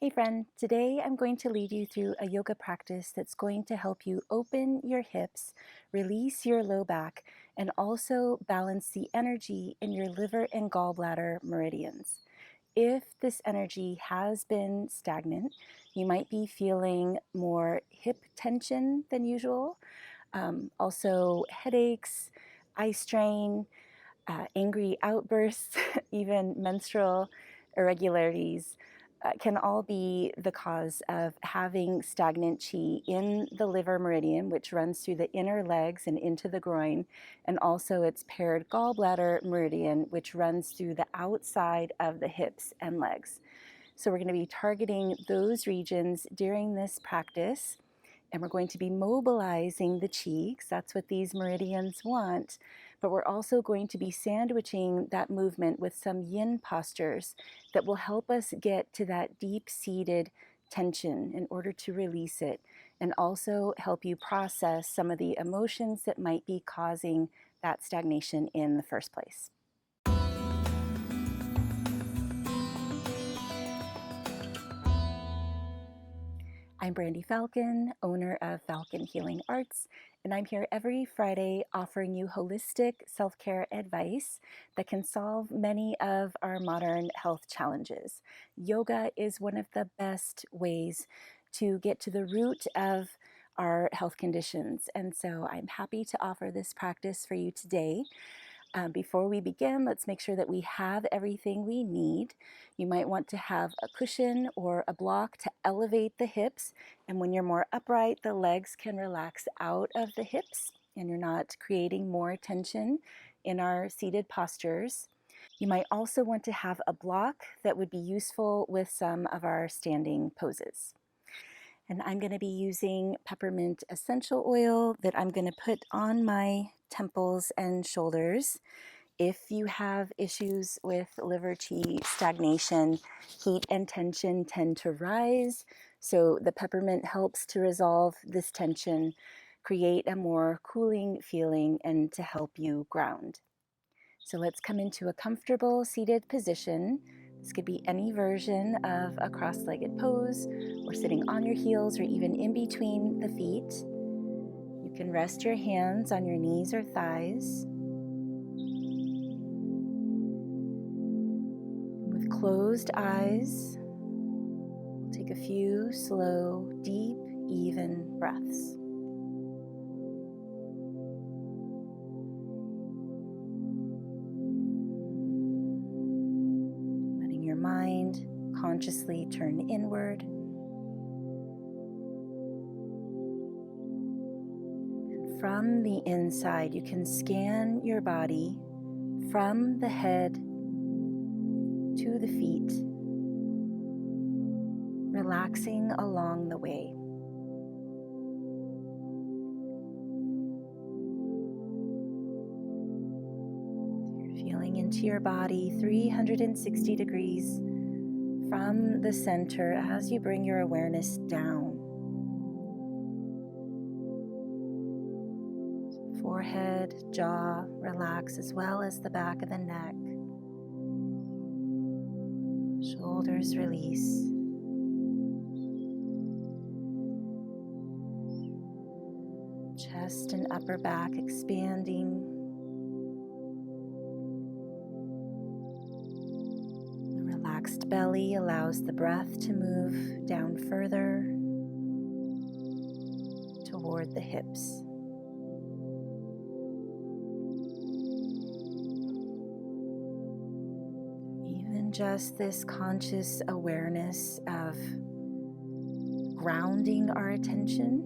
Hey friend, today I'm going to lead you through a yoga practice that's going to help you open your hips, release your low back, and also balance the energy in your liver and gallbladder meridians. If this energy has been stagnant, you might be feeling more hip tension than usual, also headaches, eye strain, angry outbursts, even menstrual irregularities can all be the cause of having stagnant chi in the liver meridian, which runs through the inner legs and into the groin, and also its paired gallbladder meridian, which runs through the outside of the hips and legs. So we're going to be targeting those regions during this practice, and we're going to be mobilizing the chi, because that's what these meridians want, but we're also going to be sandwiching that movement with some yin postures that will help us get to that deep-seated tension in order to release it, and also help you process some of the emotions that might be causing that stagnation in the first place. I'm Brandy Falcon, owner of Falcon Healing Arts, and I'm here every Friday offering you holistic self-care advice that can solve many of our modern health challenges. Yoga is one of the best ways to get to the root of our health conditions, and so I'm happy to offer this practice for you today. Before we begin, let's make sure that we have everything we need. You might want to have a cushion or a block to elevate the hips, and when you're more upright, the legs can relax out of the hips and you're not creating more tension in our seated postures. You might also want to have a block that would be useful with some of our standing poses. And I'm going to be using peppermint essential oil that I'm going to put on my temples and shoulders. If you have issues with liver qi stagnation, heat and tension tend to rise. So the peppermint helps to resolve this tension, create a more cooling feeling, and to help you ground. So let's come into a comfortable seated position. This could be any version of a cross-legged pose, or sitting on your heels, or even in between the feet. You can rest your hands on your knees or thighs. With closed eyes, we'll take a few slow, deep, even breaths. Letting your mind consciously turn inward. And from the inside, you can scan your body from the head to the feet, relaxing along the way. You're feeling into your body 360 degrees from the center as you bring your awareness down. So forehead, jaw relax, as well as the back of the neck. Shoulders release. Chest and upper back expanding. The relaxed belly allows the breath to move down further toward the hips. Even just this conscious awareness of grounding our attention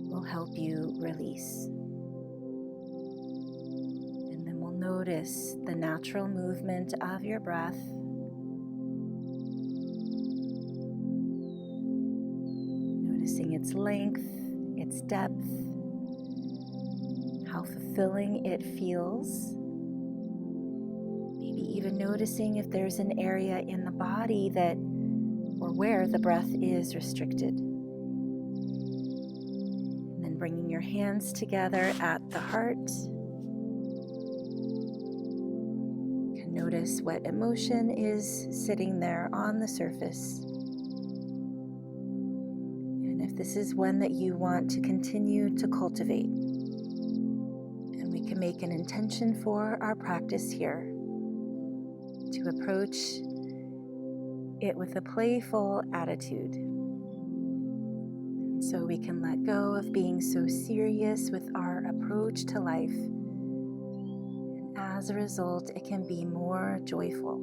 will help you release. And then we'll notice the natural movement of your breath. Noticing its length, its depth, how fulfilling it feels. Maybe even noticing if there's an area in the body that or where the breath is restricted. And then bringing your hands together at the heart. You can notice what emotion is sitting there on the surface. And if this is one that you want to continue to cultivate, and we can make an intention for our practice here to approach it with a playful attitude. And so we can let go of being so serious with our approach to life. And as a result, it can be more joyful.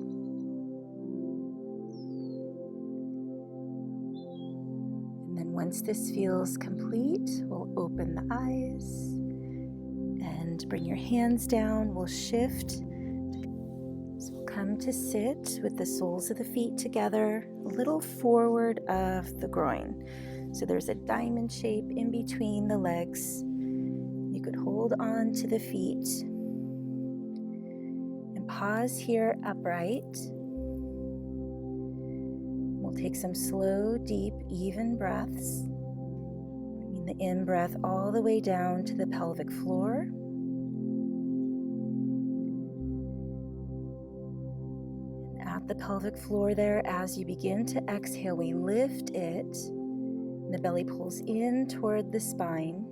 And then once this feels complete, we'll open the eyes and bring your hands down. We'll shift. So we'll come to sit with the soles of the feet together, a little forward of the groin. So there's a diamond shape in between the legs. You could hold on to the feet and pause here upright. We'll take some slow, deep, even breaths, bringing the in-breath all the way down to the pelvic floor. The pelvic floor there, as you begin to exhale, we lift it. The belly pulls in toward the spine,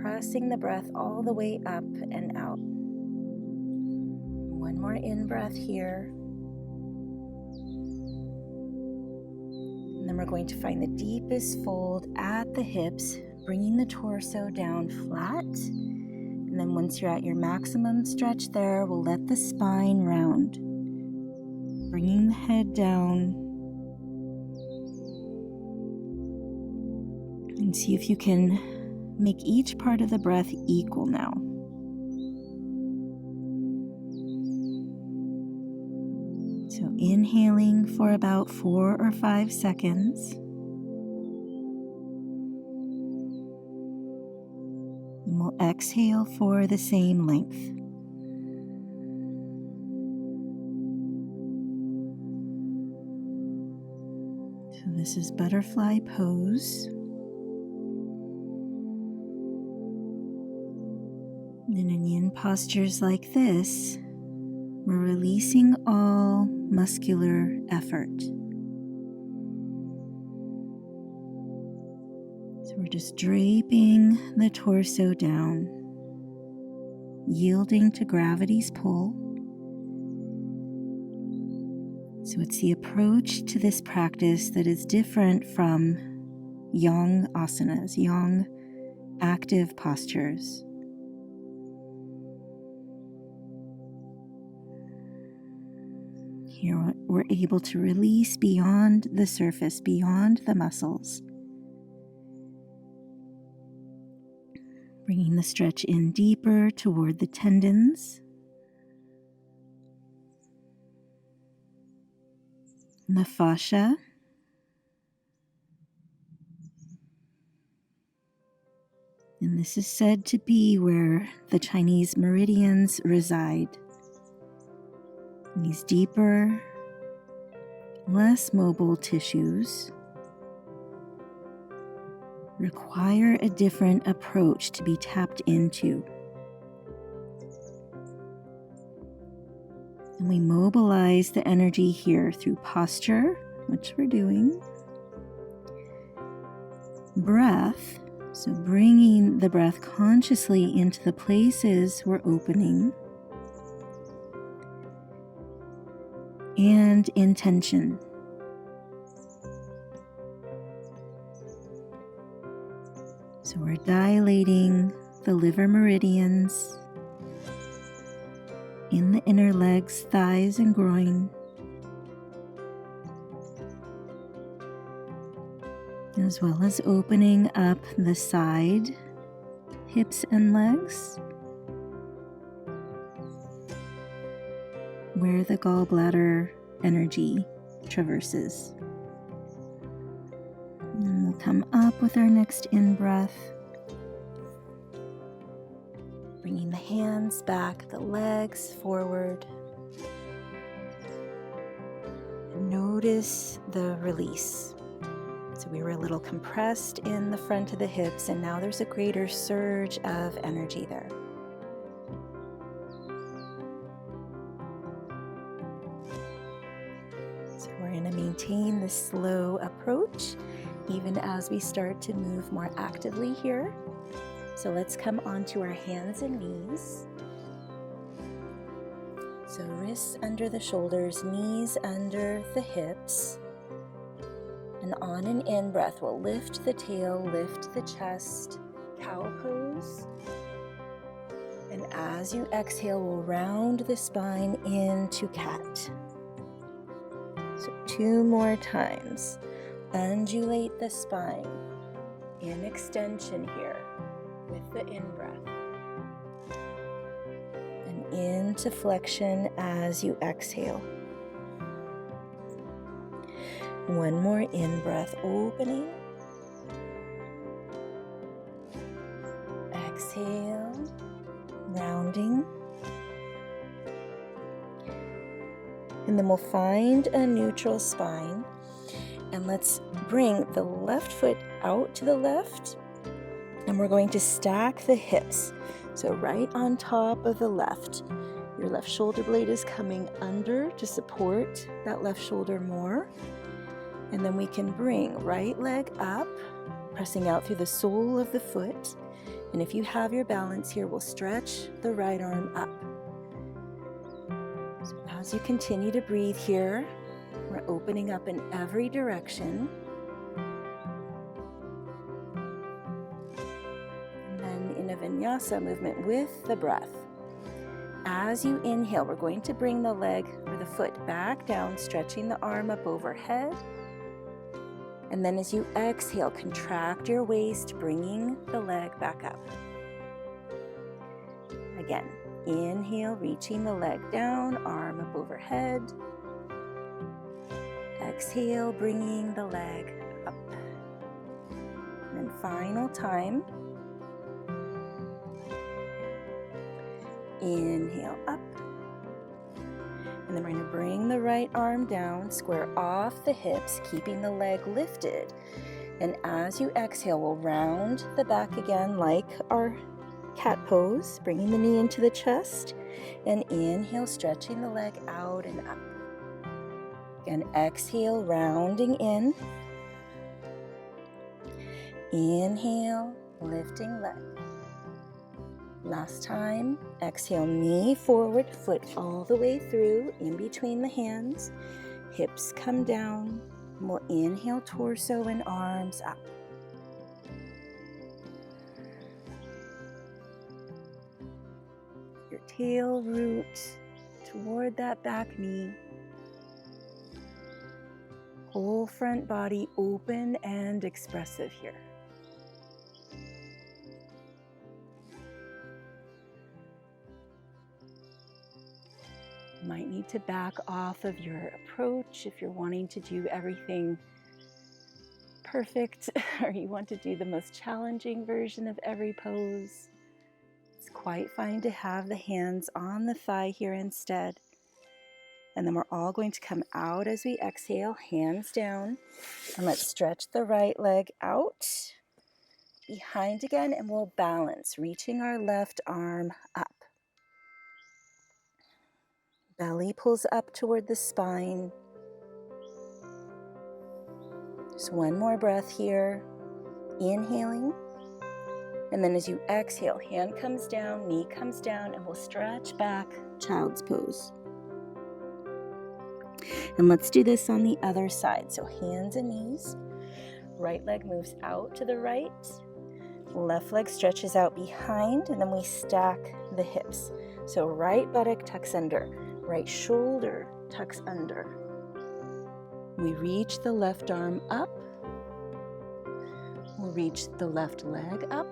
pressing the breath all the way up and out. One more in-breath here. And then we're going to find the deepest fold at the hips, bringing the torso down flat. And then once you're at your maximum stretch there, we'll let the spine round. Bringing the head down, and see if you can make each part of the breath equal now. So inhaling for about 4 or 5 seconds. And we'll exhale for the same length. This is butterfly pose. And in yin postures like this, we're releasing all muscular effort. So we're just draping the torso down, yielding to gravity's pull. So it's the approach to this practice that is different from yang asanas, yang active postures. Here we're able to release beyond the surface, beyond the muscles. Bringing the stretch in deeper toward the tendons. The fascia. And this is said to be where the Chinese meridians reside. These deeper, less mobile tissues require a different approach to be tapped into. And we mobilize the energy here through posture, which we're doing, breath, so bringing the breath consciously into the places we're opening, and intention. So we're dilating the liver meridians in the inner legs, thighs, and groin, as well as opening up the side, hips, and legs, where the gallbladder energy traverses. And we'll come up with our next in-breath, bringing the hands back, the legs forward. And notice the release. So we were a little compressed in the front of the hips, and now there's a greater surge of energy there. So we're going to maintain this slow approach even as we start to move more actively here. So let's come onto our hands and knees. So wrists under the shoulders, knees under the hips. And on an in-breath, we'll lift the tail, lift the chest, cow pose. And as you exhale, we'll round the spine into cat. So 2 more times. Undulate the spine in extension here with the in-breath. And into flexion as you exhale. 1 more in-breath, opening. Exhale, rounding. And then we'll find a neutral spine. And let's bring the left foot out to the left. And we're going to stack the hips. So right on top of the left. Your left shoulder blade is coming under to support that left shoulder more. And then we can bring right leg up, pressing out through the sole of the foot. And if you have your balance here, we'll stretch the right arm up. So as you continue to breathe here, we're opening up in every direction. And then in a vinyasa movement with the breath. As you inhale, we're going to bring the leg or the foot back down, stretching the arm up overhead. And then as you exhale, contract your waist, bringing the leg back up. Again, inhale, reaching the leg down, arm up overhead. Exhale, bringing the leg up. And then final time. Inhale up. And then we're going to bring the right arm down, square off the hips, keeping the leg lifted. And as you exhale, we'll round the back again like our cat pose, bringing the knee into the chest. And inhale, stretching the leg out and up. Again, exhale, rounding in. Inhale, lifting leg. Last time, exhale, knee forward, foot all the way through, in between the hands. Hips come down. And we'll inhale, torso and arms up. Your tail root toward that back knee. Whole front body open and expressive here. You might need to back off of your approach if you're wanting to do everything perfect, or you want to do the most challenging version of every pose. It's quite fine to have the hands on the thigh here instead. And then we're all going to come out as we exhale, hands down. And let's stretch the right leg out, behind again, and we'll balance, reaching our left arm up. Belly pulls up toward the spine. Just 1 more breath here. Inhaling. And then as you exhale, hand comes down, knee comes down, and we'll stretch back, child's pose. And let's do this on the other side. So hands and knees. Right leg moves out to the right. Left leg stretches out behind, and then we stack the hips. So right buttock tucks under. Right shoulder tucks under. We reach the left arm up. We'll reach the left leg up.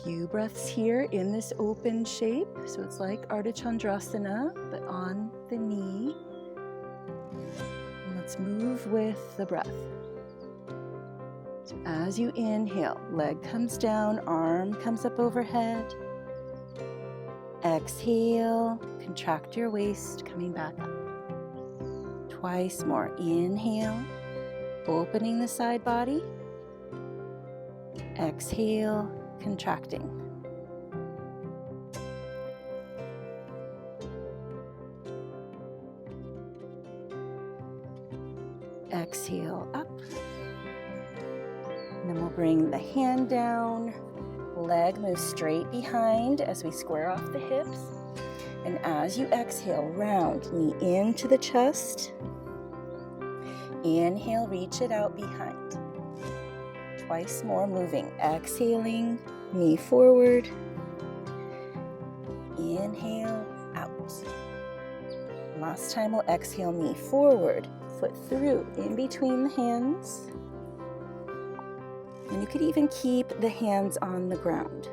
Few breaths here in this open shape. So it's like Ardha Chandrasana, but on the knee. And let's move with the breath. So as you inhale, leg comes down, arm comes up overhead. Exhale, contract your waist, coming back up. Twice more. Inhale, opening the side body. Exhale, contracting. Exhale up. And then we'll bring the hand down. Leg moves straight behind as we square off the hips. And as you exhale, round, knee into the chest. Inhale, reach it out behind. Twice more, moving. Exhaling, knee forward. Inhale, out. Last time we'll exhale, knee forward, foot through, in between the hands. And you could even keep the hands on the ground.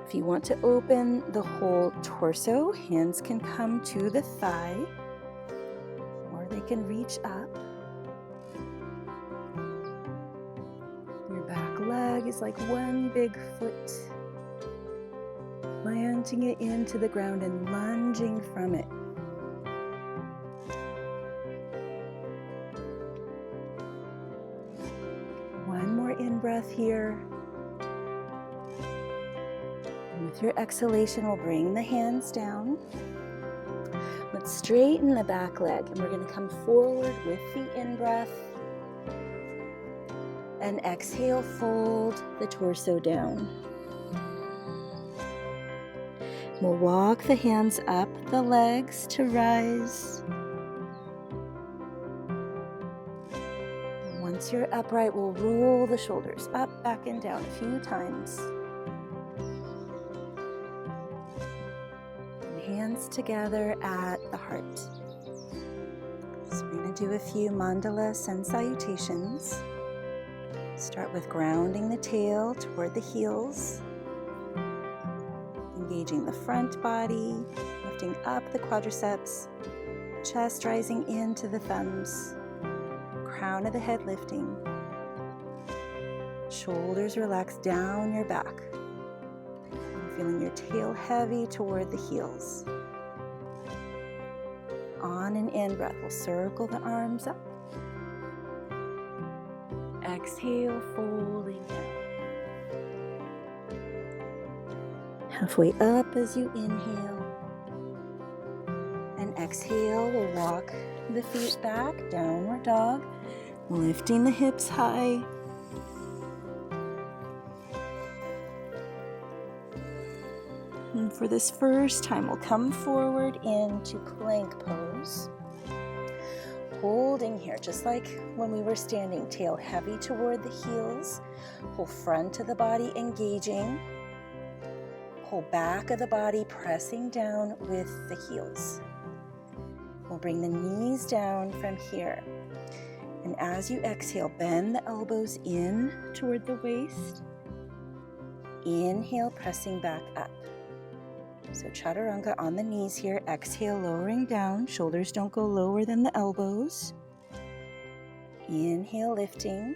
If you want to open the whole torso, hands can come to the thigh, or they can reach up. Your back leg is like one big foot, planting it into the ground and lunging from it. One more in-breath here. And with your exhalation, we'll bring the hands down. Let's straighten the back leg, and we're going to come forward with the in-breath. And exhale, fold the torso down. We'll walk the hands up the legs to rise. Once you're upright, we'll roll the shoulders up, back, and down a few times. And hands together at the heart. So we're going to do a few mandalas and salutations. Start with grounding the tail toward the heels. Engaging the front body, lifting up the quadriceps, chest rising into the thumbs. Crown of the head lifting. Shoulders relax down your back. Feeling your tail heavy toward the heels. On an in-breath, we'll circle the arms up. Exhale, folding down. Halfway up as you inhale. And exhale, we'll walk the feet back, downward dog. Lifting the hips high. And for this first time, we'll come forward into plank pose. Holding here, just like when we were standing, tail heavy toward the heels. Whole front of the body engaging. Whole back of the body pressing down with the heels. We'll bring the knees down from here. And as you exhale, bend the elbows in toward the waist. Inhale, pressing back up. So chaturanga on the knees here. Exhale, lowering down. Shoulders don't go lower than the elbows. Inhale, lifting.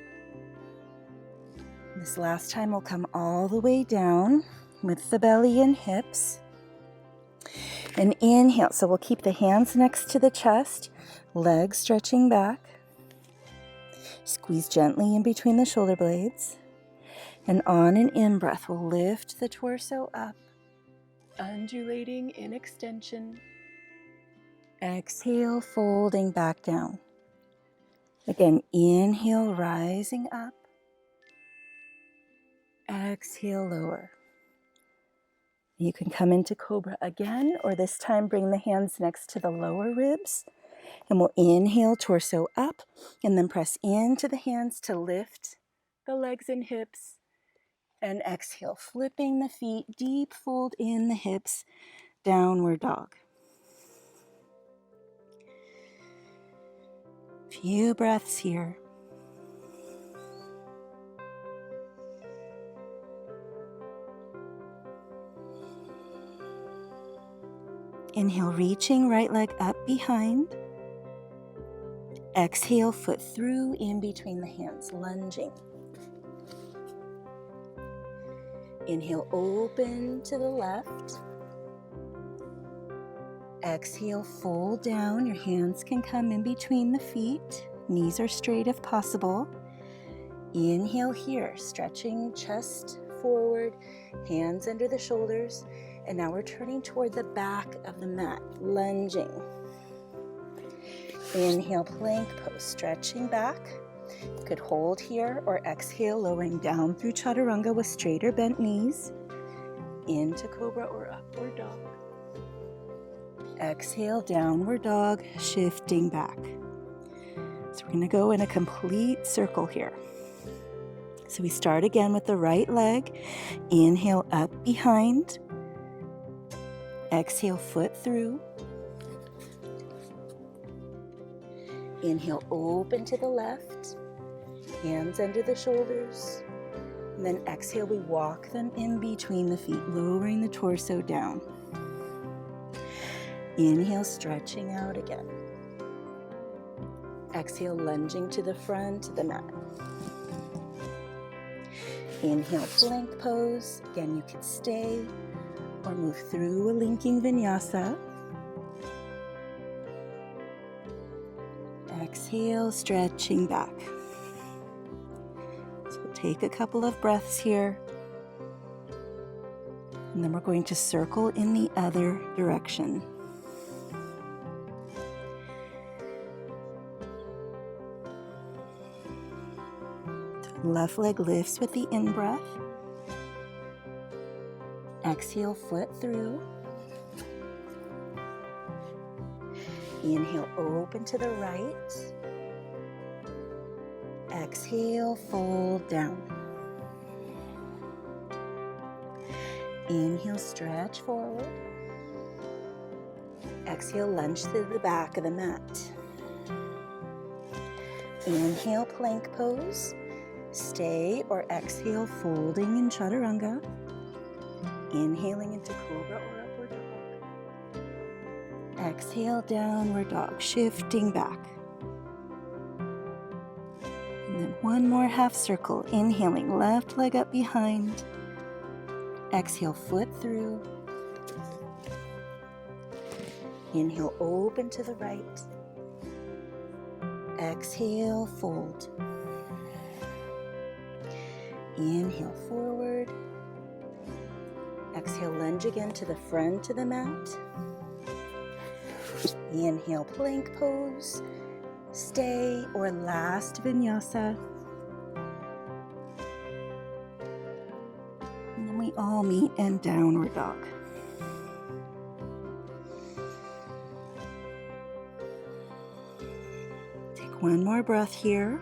This last time we'll come all the way down with the belly and hips. And inhale. So we'll keep the hands next to the chest. Legs stretching back. Squeeze gently in between the shoulder blades. And on an in-breath, we'll lift the torso up, undulating in extension. Exhale, folding back down. Again, inhale, rising up. Exhale, lower. You can come into cobra again, or this time bring the hands next to the lower ribs. And we'll inhale, torso up, and then press into the hands to lift the legs and hips. And exhale, flipping the feet, deep fold in the hips, downward dog. Few breaths here. Inhale, reaching right leg up behind. Exhale, foot through in between the hands, lunging. Inhale, open to the left. Exhale, fold down. Your hands can come in between the feet. Knees are straight if possible. Inhale here, stretching chest forward, hands under the shoulders. And now we're turning toward the back of the mat, lunging. Inhale, plank pose, stretching back. You could hold here or exhale, lowering down through chaturanga with straight or bent knees. Into cobra or upward dog. Exhale, downward dog, shifting back. So we're going to go in a complete circle here. So we start again with the right leg. Inhale, up behind. Exhale, foot through. Inhale, open to the left. Hands under the shoulders. And then exhale, we walk them in between the feet, lowering the torso down. Inhale, stretching out again. Exhale, lunging to the front of the mat. Inhale, plank pose. Again, you can stay or move through a linking vinyasa. Exhale, stretching back. So we'll take a couple of breaths here. And then we're going to circle in the other direction. Left leg lifts with the in-breath. Exhale, foot through. Inhale, open to the right. Exhale, fold down. Inhale, stretch forward. Exhale, lunge to the back of the mat. Inhale, plank pose. Stay or exhale, folding in chaturanga. Inhaling into cobra or upward dog. Exhale, downward dog, shifting back. And then one more half circle. Inhaling, left leg up behind. Exhale, foot through. Inhale, open to the right. Exhale, fold. Inhale, forward. Exhale, lunge again to the front of the mat. Inhale, plank pose. Stay or last vinyasa. And then we all meet in downward dog. Take one more breath here.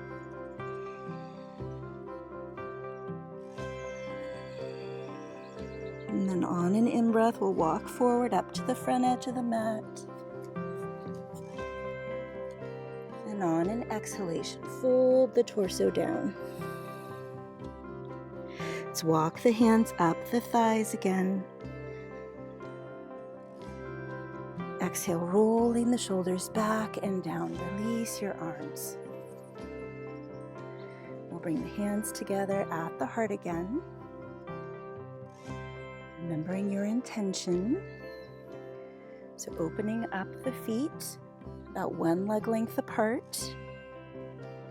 And then on an in-breath, we'll walk forward up to the front edge of the mat. And on an exhalation, fold the torso down. Let's walk the hands up the thighs again. Exhale, rolling the shoulders back and down. Release your arms. We'll bring the hands together at the heart again. Remembering your intention. So opening up the feet about one leg length apart.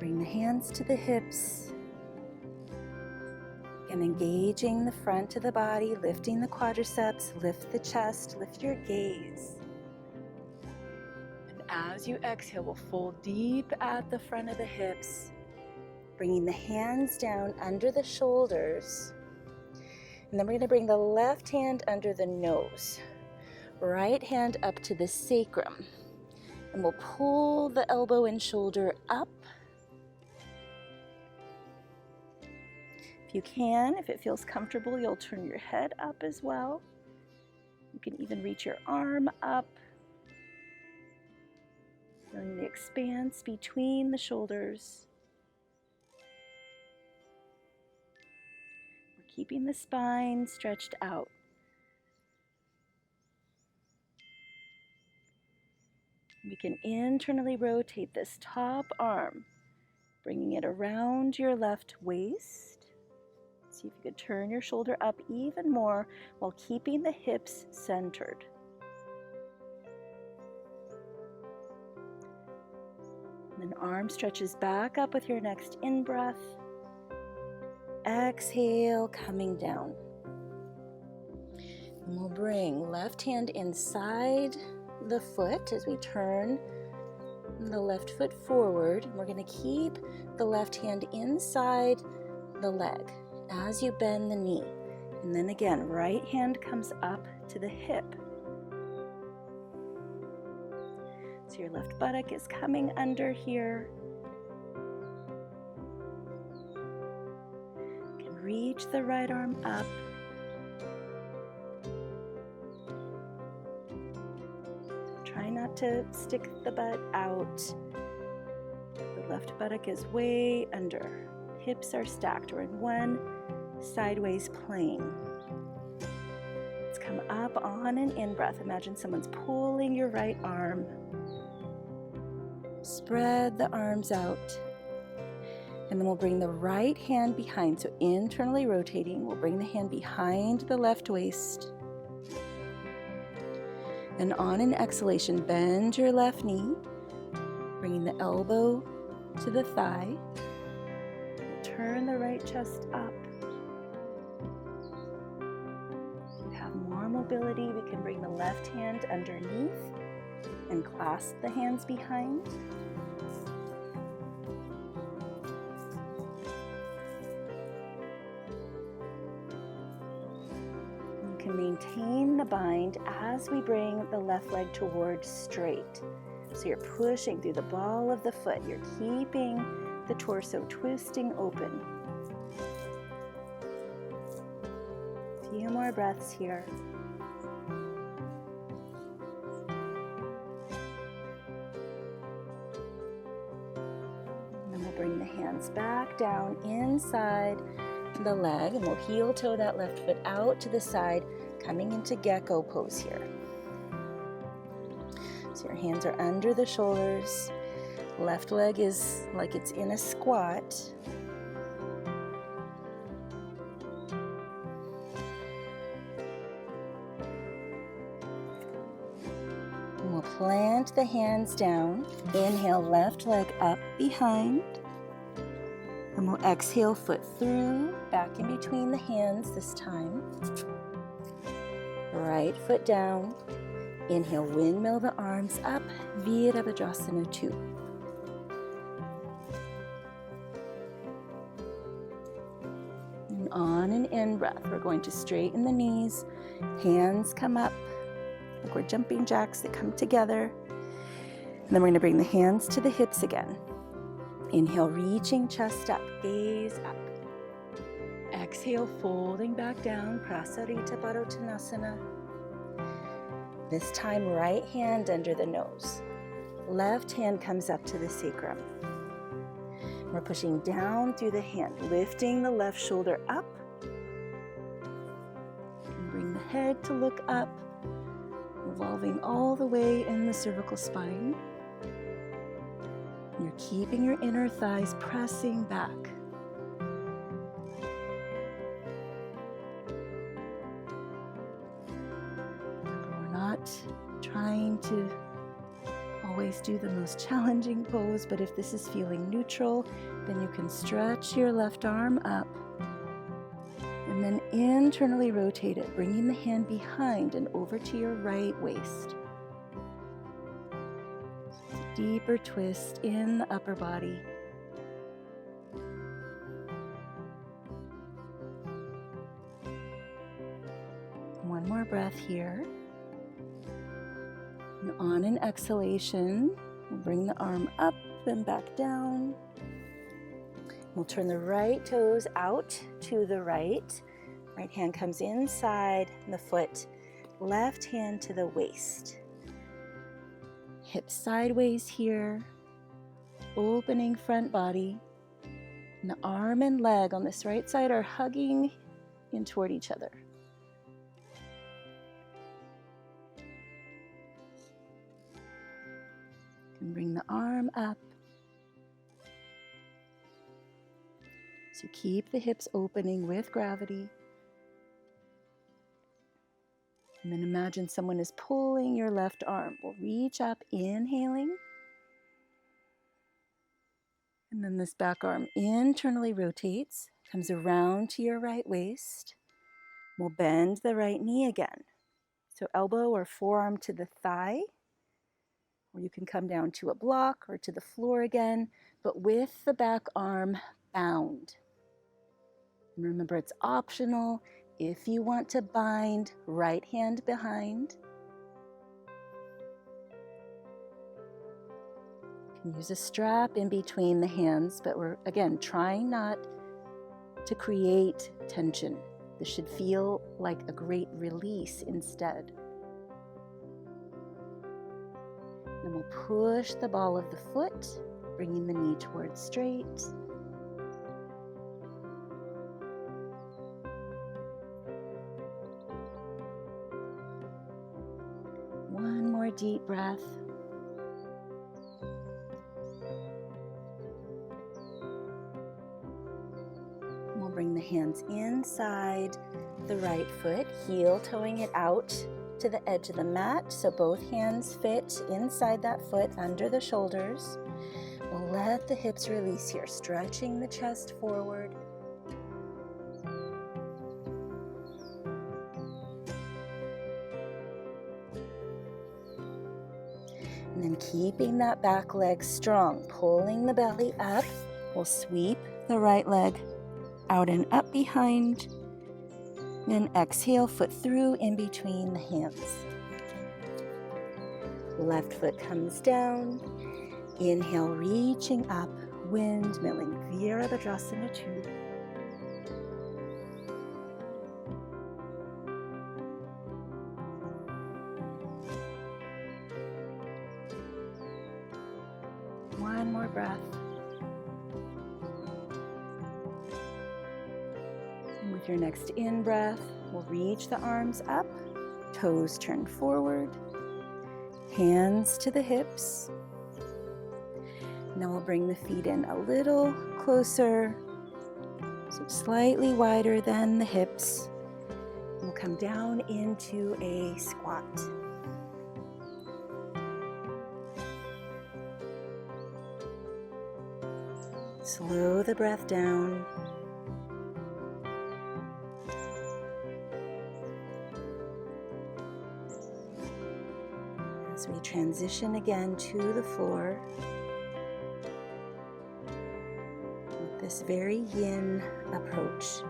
Bring the hands to the hips. And engaging the front of the body, lifting the quadriceps, lift the chest, lift your gaze. And as you exhale, we'll fold deep at the front of the hips, bringing the hands down under the shoulders. And then we're going to bring the left hand under the nose, right hand up to the sacrum. And we'll pull the elbow and shoulder up. If you can, if it feels comfortable, you'll turn your head up as well. You can even reach your arm up. Feeling the expanse between the shoulders. Keeping the spine stretched out. We can internally rotate this top arm, bringing it around your left waist. See if you could turn your shoulder up even more while keeping the hips centered. And then arm stretches back up with your next in-breath. Exhale, coming down. And we'll bring left hand inside the foot as we turn And the left foot forward. We're going to keep the left hand inside the leg as you bend the knee. And then again, right hand comes up to the hip. So your left buttock is coming under here. You can reach the right arm up. Try not to stick the butt out. The left buttock is way under. Hips are stacked. We're in one sideways plane. Let's come up on an in-breath. Imagine someone's pulling your right arm. Spread the arms out. And then we'll bring the right hand behind. So internally rotating, we'll bring the hand behind the left waist. And on an exhalation, bend your left knee, bringing the elbow to the thigh. Turn the right chest up. If you have more mobility, we can bring the left hand underneath and clasp the hands behind. You can maintain the bind as we bring the left leg towards straight. So you're pushing through the ball of the foot. You're keeping the torso twisting open. A few more breaths here. And then we'll bring the hands back down inside the leg, and we'll heel toe that left foot out to the side, coming into gecko pose here. So your hands are under the shoulders. Left leg is like it's in a squat. And we'll plant the hands down. Inhale, left leg up behind. And we'll exhale, foot through, back in between the hands this time. Right foot down. Inhale, windmill the arms up, Virabhadrasana 2. And on an in-breath, we're going to straighten the knees, hands come up, like we're jumping jacks that come together. And then we're going to bring the hands to the hips again. Inhale, reaching chest up, gaze up. Exhale, folding back down, Prasarita Padottanasana. This time, right hand under the nose. Left hand comes up to the sacrum. We're pushing down through the hand, lifting the left shoulder up. And bring the head to look up, revolving all the way in the cervical spine. You're keeping your inner thighs pressing back. We're not trying to always do the most challenging pose, but if this is feeling neutral, then you can stretch your left arm up and then internally rotate it, bringing the hand behind and over to your right waist. Deeper twist in the upper body. One more breath here. And on an exhalation, we'll bring the arm up and back down. We'll turn the right toes out to the right. Right hand comes inside the foot. Left hand to the waist. Hips sideways here, opening front body, and the arm and leg on this right side are hugging in toward each other. You can bring the arm up. So keep the hips opening with gravity. And then imagine someone is pulling your left arm. We'll reach up, inhaling. And then this back arm internally rotates, comes around to your right waist. We'll bend the right knee again. So elbow or forearm to the thigh. or you can come down to a block or to the floor again, but with the back arm bound. And remember, it's optional. If you want to bind, right hand behind. You can use a strap in between the hands, but we're, again, trying not to create tension. This should feel like a great release instead. Then we'll push the ball of the foot, bringing the knee towards straight. One more deep breath. We'll bring the hands inside the right foot, heel toeing it out to the edge of the mat, so both hands fit inside that foot under the shoulders. We'll let the hips release here, stretching the chest forward. And then keeping that back leg strong, pulling the belly up, we'll sweep the right leg out and up behind. Then exhale, foot through in between the hands. Left foot comes down. Inhale, reaching up, windmilling, Virabhadrasana 2. One more breath. And with your next in-breath, we'll reach the arms up, toes turn forward, hands to the hips. Now we'll bring the feet in a little closer, so slightly wider than the hips. We'll come down into a squat. Slow the breath down. As we transition again to the floor, with this very yin approach. So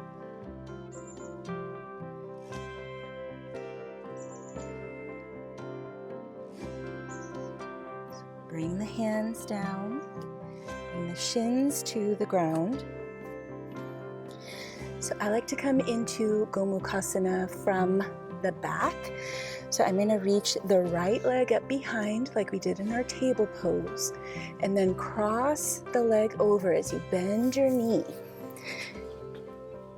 bring the hands down. Bring the shins to the ground. So I like to come into Gomukhasana from the back. So I'm going to reach the right leg up behind like we did in our table pose, and then cross the leg over as you bend your knee.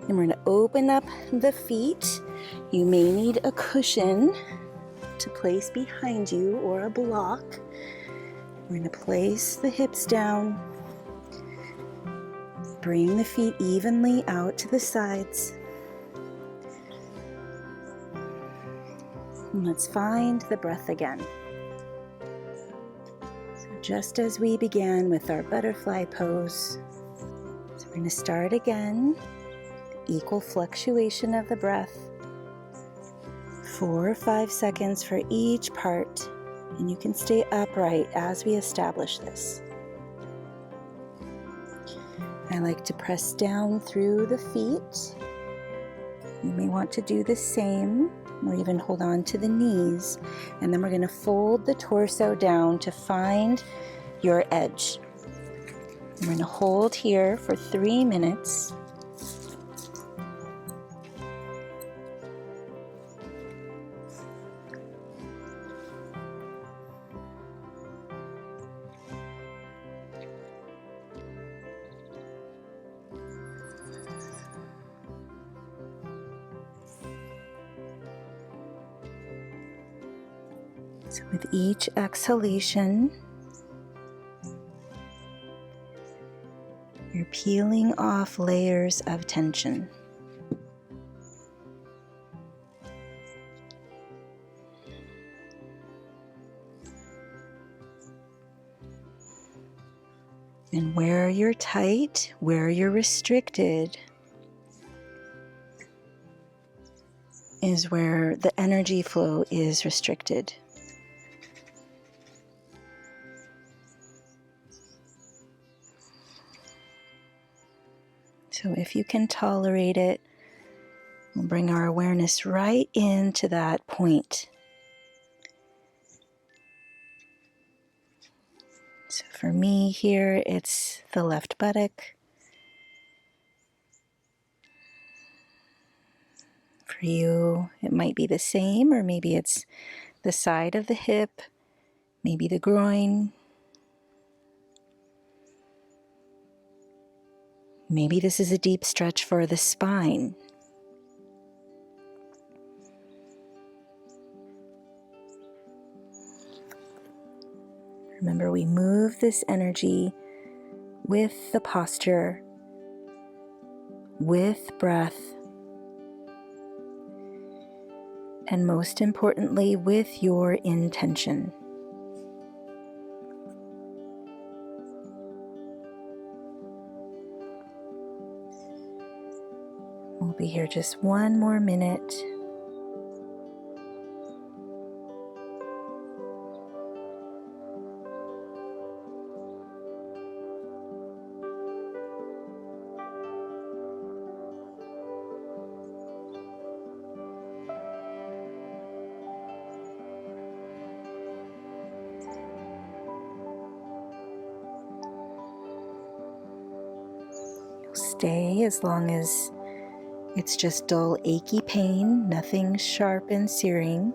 And we're going to open up the feet. You may need a cushion to place behind you or a block. We're going to place the hips down. Bring the feet evenly out to the sides. And let's find the breath again. So just as we began with our butterfly pose, so we're going to start again. Equal fluctuation of the breath. 4 or 5 seconds for each part. And you can stay upright as we establish this. I like to press down through the feet. You may want to do the same, or even hold on to the knees. And then we're going to fold the torso down to find your edge. We're going to hold here for 3 minutes. So with each exhalation, you're peeling off layers of tension. And where you're tight, where you're restricted, is where the energy flow is restricted. So if you can tolerate it, we'll bring our awareness right into that point. So for me here, it's the left buttock. For you, it might be the same, or maybe it's the side of the hip, maybe the groin. Maybe this is a deep stretch for the spine. Remember, we move this energy with the posture, with breath, and most importantly, with your intention. We'll be here just one more minute. Stay as long as it's just dull, achy pain, nothing sharp and searing.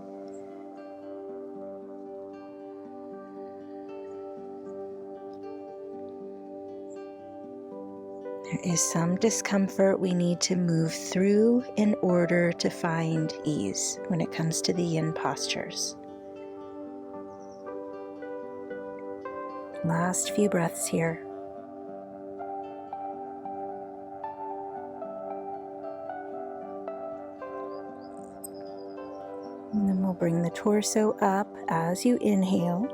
There is some discomfort we need to move through in order to find ease when it comes to the yin postures. Last few breaths here. And then we'll bring the torso up as you inhale.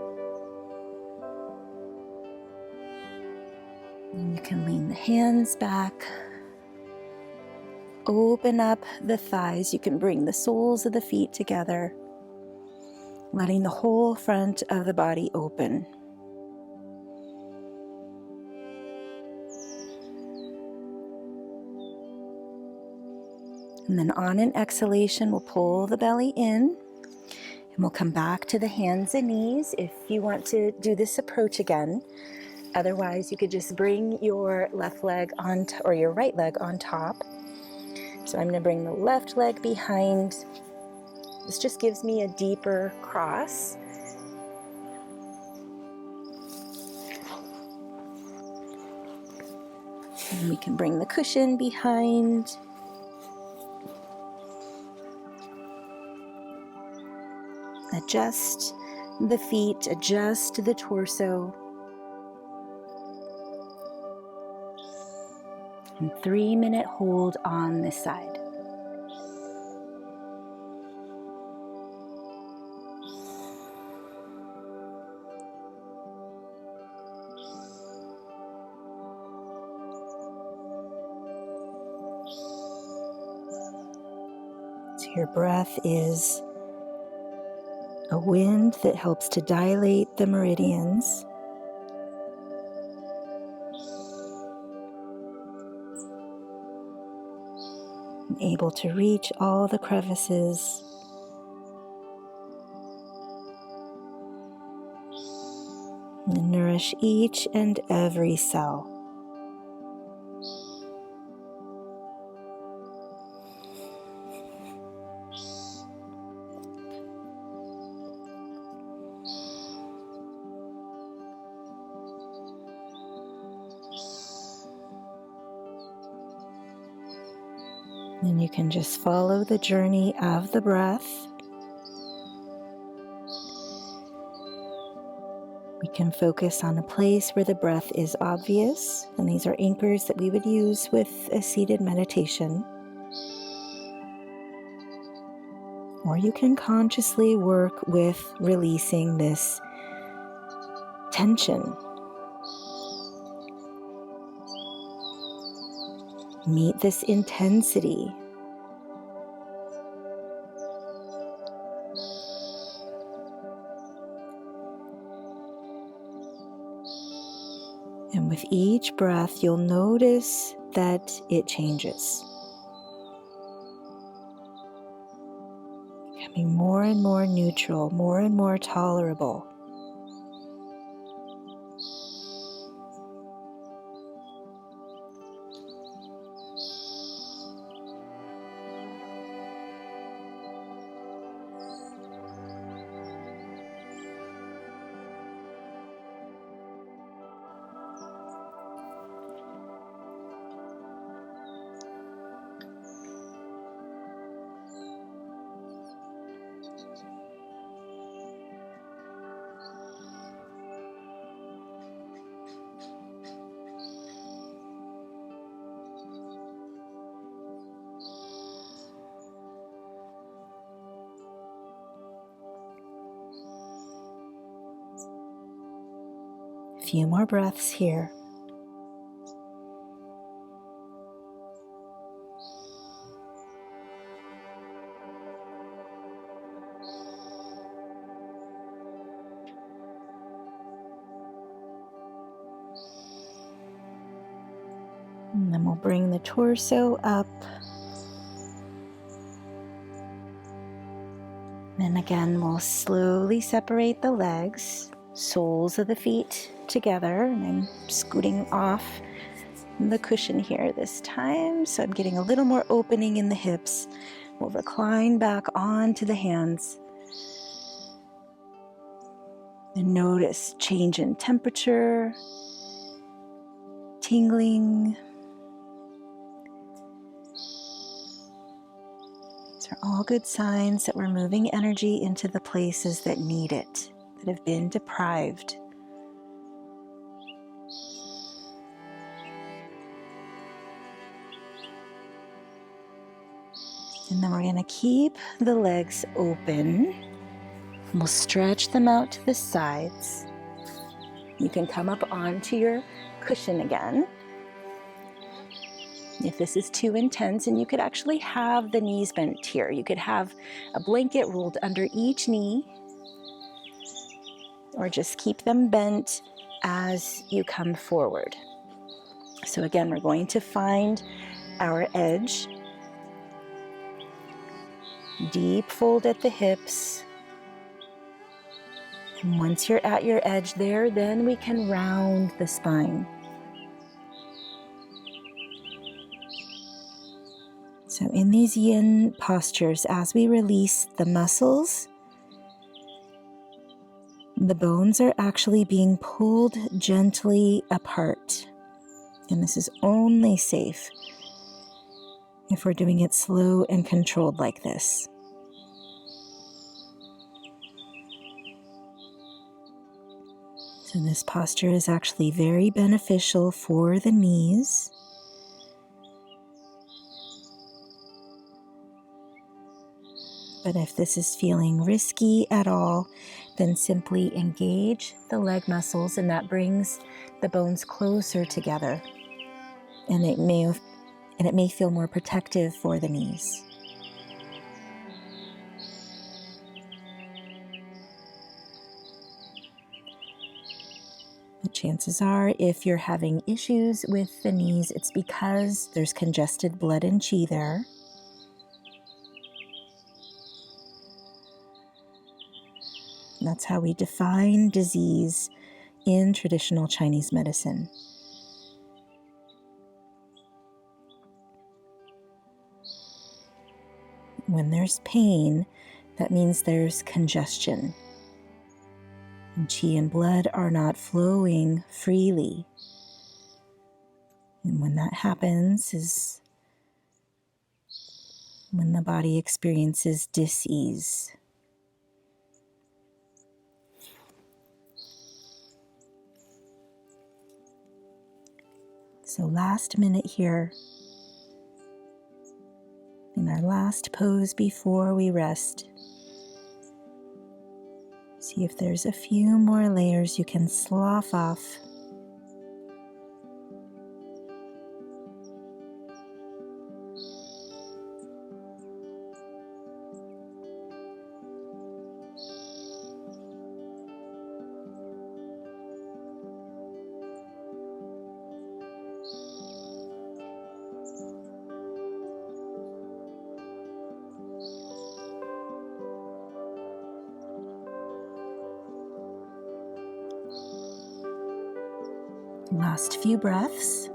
And you can lean the hands back. Open up the thighs. You can bring the soles of the feet together, letting the whole front of the body open. And then on an exhalation, we'll pull the belly in, and we'll come back to the hands and knees if you want to do this approach again. Otherwise, you could just bring your left leg on, or your right leg on top. So I'm going to bring the left leg behind. This just gives me a deeper cross. And we can bring the cushion behind. Adjust the feet, adjust the torso. And 3-minute hold on this side. So your breath is a wind that helps to dilate the meridians. And able to reach all the crevices. And nourish each and every cell. And you can just follow the journey of the breath. We can focus on a place where the breath is obvious, and these are anchors that we would use with a seated meditation. Or you can consciously work with releasing this tension. Meet this intensity. And with each breath, you'll notice that it changes. Becoming more and more neutral, more and more tolerable. A few more breaths here. And then we'll bring the torso up. And again, we'll slowly separate the legs, soles of the feet together. And I'm scooting off the cushion here this time, so I'm getting a little more opening in the hips. We'll recline back onto the hands. And notice change in temperature, tingling. These are all good signs that we're moving energy into the places that need it, that have been deprived. And then we're going to keep the legs open. We'll stretch them out to the sides. You can come up onto your cushion again if this is too intense, and you could actually have the knees bent here. You could have a blanket rolled under each knee, or just keep them bent as you come forward. So again, we're going to find our edge. Deep fold at the hips. And once you're at your edge there, then we can round the spine. So in these yin postures, as we release the muscles, the bones are actually being pulled gently apart. And this is only safe if we're doing it slow and controlled like this. So this posture is actually very beneficial for the knees. But if this is feeling risky at all, then simply engage the leg muscles, and that brings the bones closer together. And it may feel more protective for the knees. But chances are, if you're having issues with the knees, it's because there's congested blood and qi there. That's how we define disease in traditional Chinese medicine. When there's pain, that means there's congestion. And qi and blood are not flowing freely. And when that happens is when the body experiences dis-ease. So last minute here, in our last pose before we rest, see if there's a few more layers you can slough off. Last few breaths.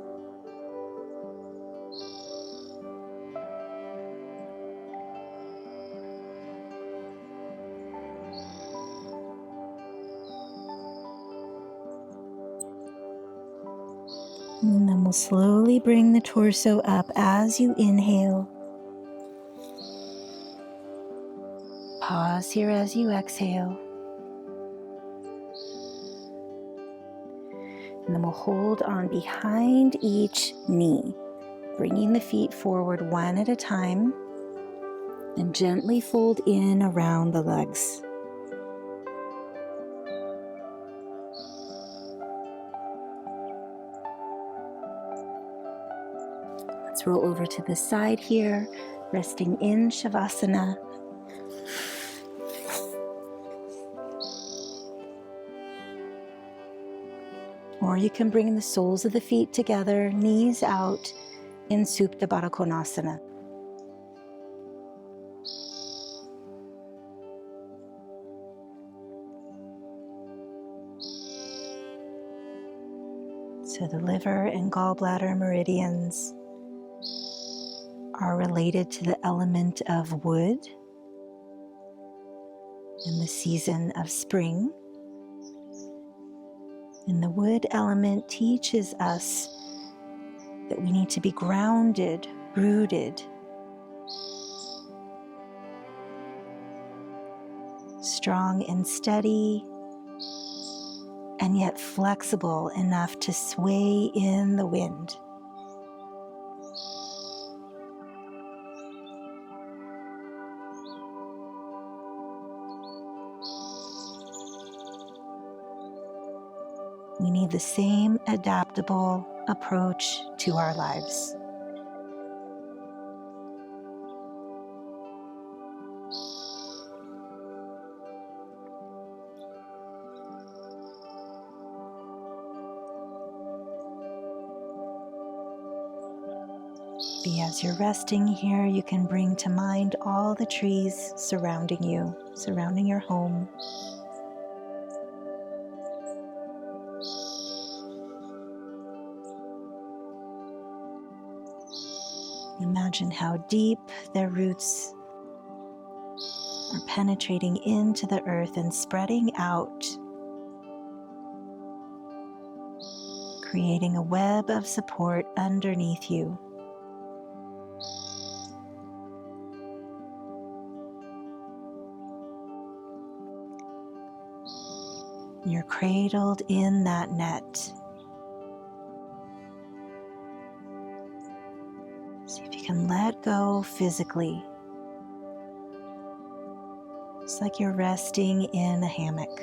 And then we'll slowly bring the torso up as you inhale. Pause here as you exhale. And then we'll hold on behind each knee, bringing the feet forward one at a time, and gently fold in around the legs. Let's roll over to the side here, resting in Shavasana. Or you can bring the soles of the feet together, knees out in Supta Baddha Konasana. So the liver and gallbladder meridians are related to the element of wood in the season of spring. And the wood element teaches us that we need to be grounded, rooted, strong and steady, and yet flexible enough to sway in the wind. We need the same adaptable approach to our lives. As you're resting here, you can bring to mind all the trees surrounding you, surrounding your home. Imagine how deep their roots are penetrating into the earth and spreading out, creating a web of support underneath you. You're cradled in that net. See if you can let go physically. It's like you're resting in a hammock.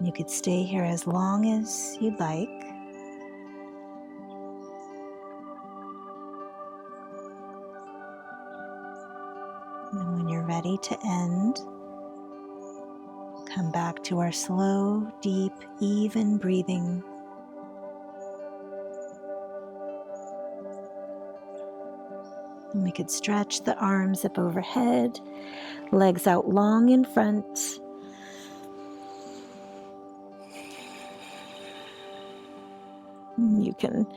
You could stay here as long as you'd like. And when you're ready to end, come back to our slow, deep, even breathing. And we could stretch the arms up overhead, legs out long in front. You can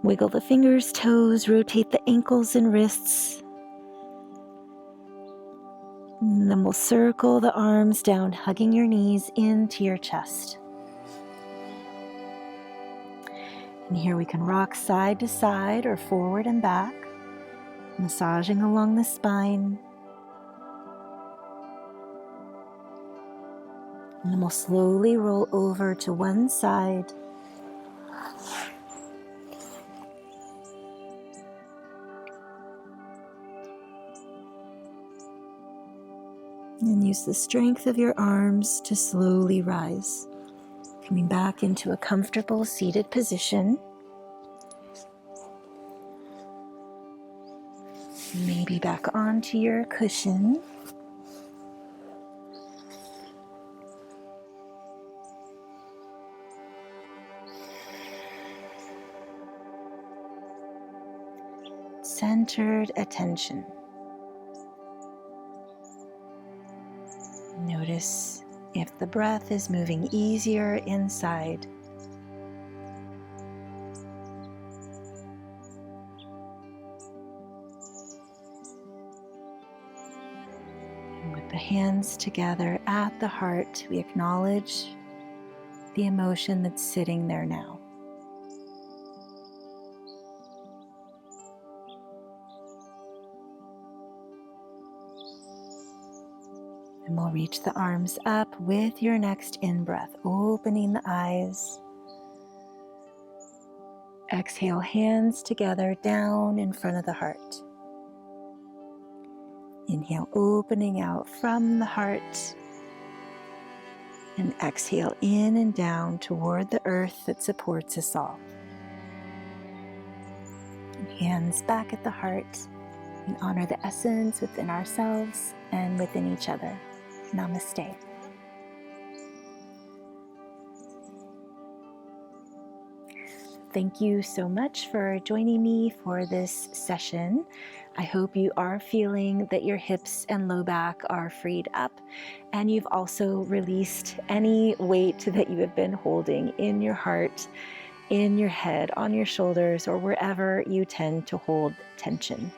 wiggle the fingers, toes, rotate the ankles and wrists. And then we'll circle the arms down, hugging your knees into your chest. And here we can rock side to side or forward and back, massaging along the spine. And then we'll slowly roll over to one side. And use the strength of your arms to slowly rise. Coming back into a comfortable seated position. Maybe back onto your cushion. Centered attention. Notice If the breath is moving easier inside, and with the hands together at the heart, we acknowledge the emotion that's sitting there now. And we'll reach the arms up with your next in-breath, opening the eyes. Exhale, hands together down in front of the heart. Inhale, opening out from the heart. And exhale in and down toward the earth that supports us all. And hands back at the heart. We honor the essence within ourselves and within each other. Namaste. Thank you so much for joining me for this session. I hope you are feeling that your hips and low back are freed up, and you've also released any weight that you have been holding in your heart, in your head, on your shoulders, or wherever you tend to hold tension.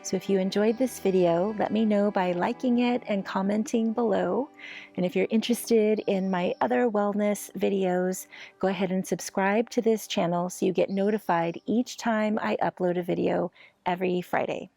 So if you enjoyed this video, let me know by liking it and commenting below. And if you're interested in my other wellness videos, go ahead and subscribe to this channel so you get notified each time I upload a video every Friday.